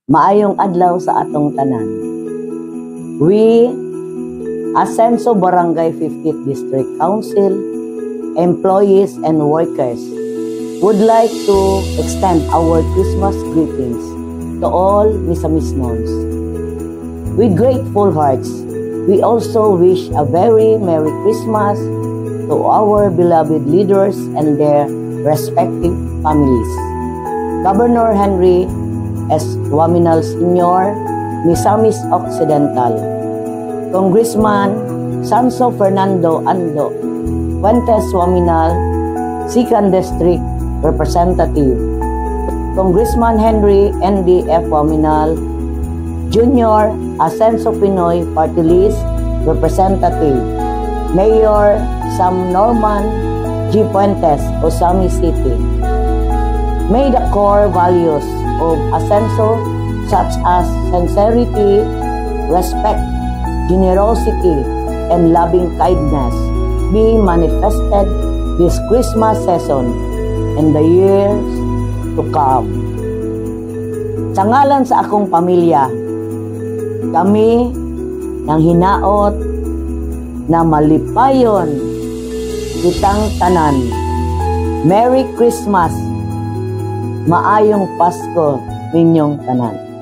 Maayong adlaw sa atong tanan. We, Asenso Barangay 50th District Council, employees and workers, would like to extend our Christmas greetings to all Misamismons. With grateful hearts, we also wish a very Merry Christmas to our beloved leaders and their respective families. Governor Henry S. Waminal Sr., Misamis Occidental, Congressman Sanso Fernando Ando, Fuentes Waminal, 2nd District Representative, Congressman Henry N.D. F. Waminal, Jr., Asenso Pinoy Party List Representative, Mayor Sam Norman G. Fuentes, Osami City. May the core values of Asenso such as sincerity, respect, generosity, and loving kindness be manifested this Christmas season and the years to come. Sa ngalan sa akong pamilya, kami nang hinaot na malipayon kitang tanan. Merry Christmas! Maayong Pasko ninyong tanan.